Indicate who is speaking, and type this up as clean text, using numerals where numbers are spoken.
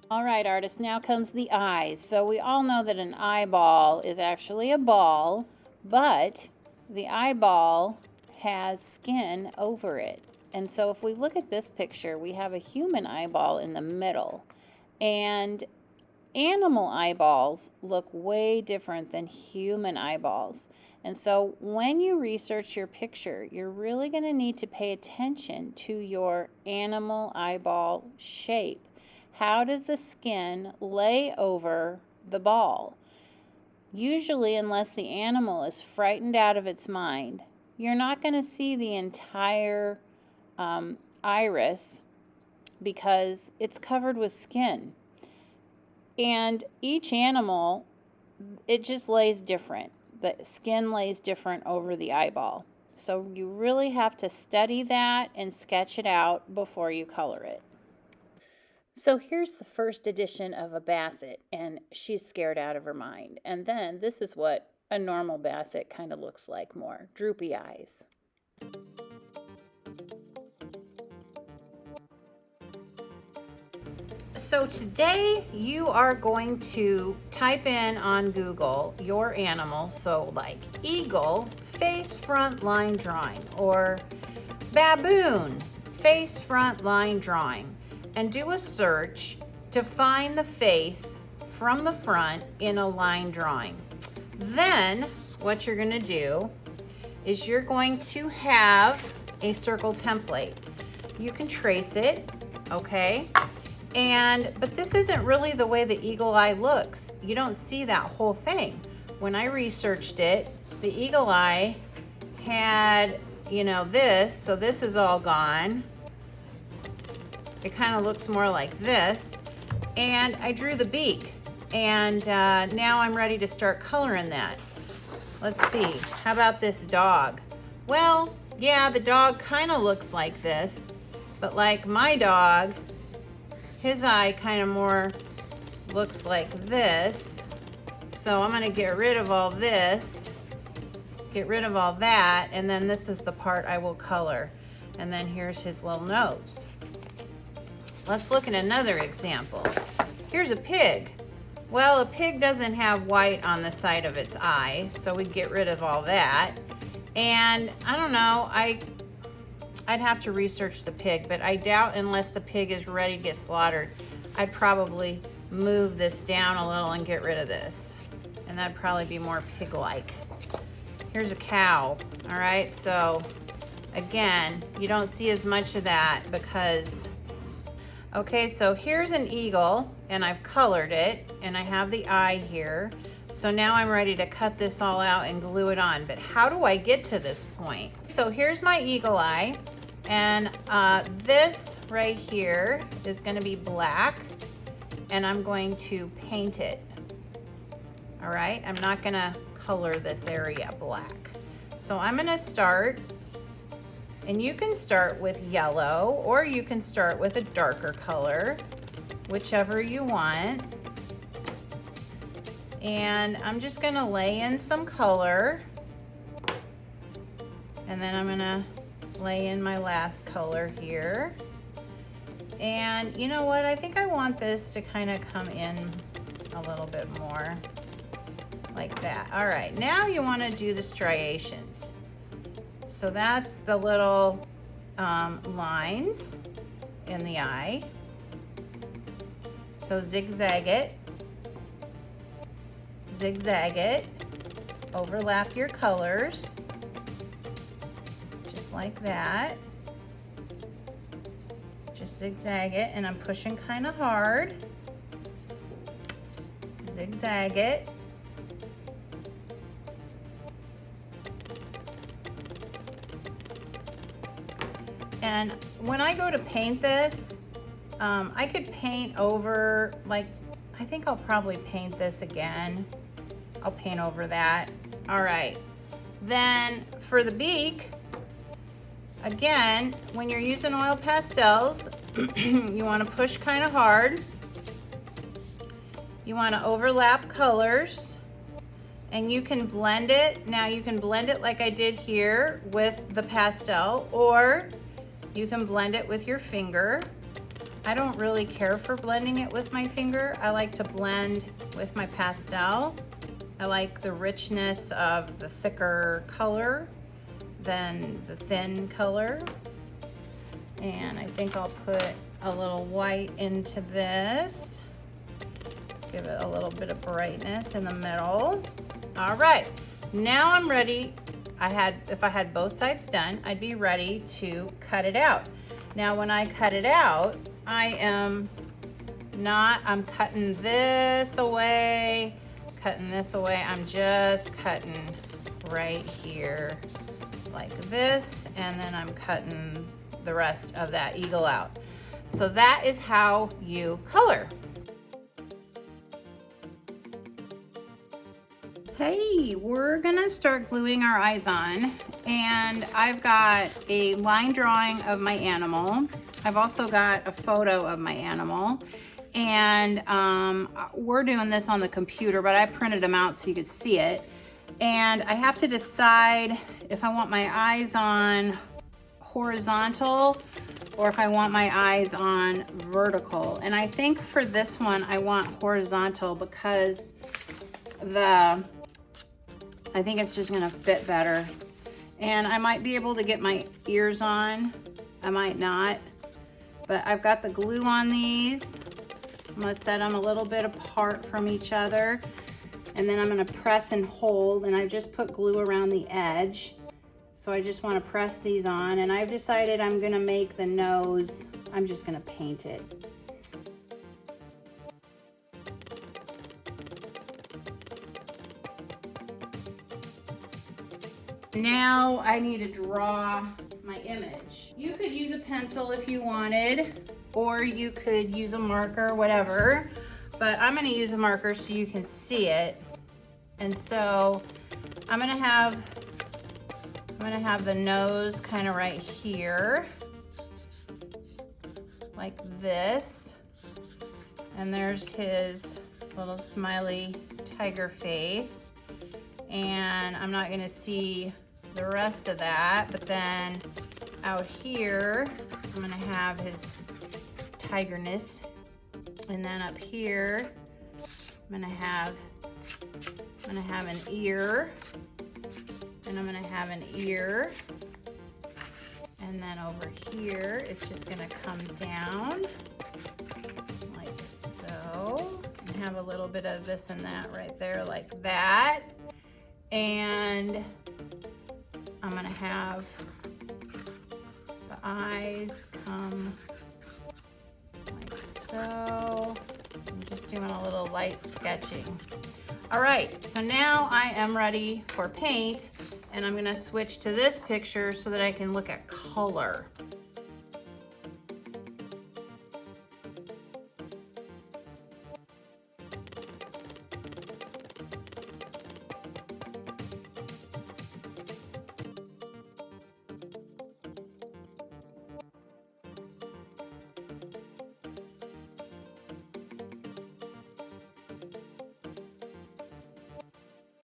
Speaker 1: All right, artists, now comes the eyes. So we all know that an eyeball is actually a ball, but the eyeball has skin over it. And so if we look at this picture, we have a human eyeball in the middle. And animal eyeballs look way different than human eyeballs. And so when you research your picture, you're really going to need to pay attention to your animal eyeball shape. How does the skin lay over the ball? Usually, unless the animal is frightened out of its mind, you're not going to see the entire iris because it's covered with skin. And each animal, it just lays different. The skin lays different over the eyeball. So you really have to study that and sketch it out before you color it. So here's the first edition of a Basset, and she's scared out of her mind. And then this is what a normal Basset kind of looks like more, droopy eyes. So today you are going to type in on Google your animal, so like eagle, face front line drawing, or baboon, face front line drawing, and do a search to find the face from the front in a line drawing. Then what you're going to do is you're going to have a circle template. You can trace it, okay? But this isn't really the way the eagle eye looks. You don't see that whole thing. When I researched it, the eagle eye had, this, so this is all gone. It kind of looks more like this. And I drew the beak. And now I'm ready to start coloring that. Let's see, how about this dog? Well, yeah, the dog kind of looks like this, but like my dog, his eye kind of more looks like this. So I'm gonna get rid of all this, get rid of all that, and then this is the part I will color. And then here's his little nose. Let's look at another example. Here's a pig. Well, a pig doesn't have white on the side of its eye, so we get rid of all that. And I don't know, I'd have to research the pig, but I doubt unless the pig is ready to get slaughtered, I'd probably move this down a little and get rid of this. And that'd probably be more pig-like. Here's a cow, all right? So again, you don't see as much of that because, okay, so here's an eagle and I've colored it and I have the eye here. So now I'm ready to cut this all out and glue it on. But how do I get to this point? So here's my eagle eye. And this right here is going to be black, and I'm going to paint it. All right, I'm not going to color this area black. So I'm going to start, and you can start with yellow, or you can start with a darker color, whichever you want. And I'm just going to lay in some color, and then I'm going to lay in my last color here. And you know what, I think I want this to kind of come in a little bit more like that. All right, now you want to do the striations. So that's the little lines in the eye. So zigzag it, overlap your colors like that. Just zigzag it, and I'm pushing kind of hard. Zigzag it. And when I go to paint this, I could paint over, like, I think I'll probably paint this again. I'll paint over that. All right. Then for the beak, again, when you're using oil pastels, you want to push kind of hard. You want to overlap colors, and you can blend it. Now you can blend it like I did here with the pastel, or you can blend it with your finger. I don't really care for blending it with my finger. I like to blend with my pastel. I like the richness of the thicker color than the thin color. And I think I'll put a little white into this. Give it a little bit of brightness in the middle. All right, now I'm ready. If I had both sides done, I'd be ready to cut it out. Now when I cut it out, I'm cutting this away, I'm just cutting right here like this, and then I'm cutting the rest of that eagle out. So that is how you color. Hey, we're gonna start gluing our eyes on, and I've got a line drawing of my animal. I've also got a photo of my animal, and we're doing this on the computer, but I printed them out so you could see it. And I have to decide if I want my eyes on horizontal or if I want my eyes on vertical. And I think for this one, I want horizontal because I think it's just gonna fit better. And I might be able to get my ears on, I might not. But I've got the glue on these. I'm gonna set them a little bit apart from each other. And then I'm gonna press and hold, and I've just put glue around the edge. So I just wanna press these on, and I've decided I'm gonna make the nose, I'm just gonna paint it. Now I need to draw my image. You could use a pencil if you wanted, or you could use a marker, whatever, but I'm gonna use a marker so you can see it. And so I'm gonna have the nose kind of right here, like this. And there's his little smiley tiger face. And I'm not gonna see the rest of that, but then out here, I'm gonna have his tigerness. And then up here, I'm gonna have an ear, and I'm gonna have an ear. And then over here, it's just gonna come down like so, and have a little bit of this and that right there like that. And I'm gonna have the eyes come like so. I'm just doing a little light sketching. All right, so now I am ready for paint, and I'm gonna switch to this picture so that I can look at color.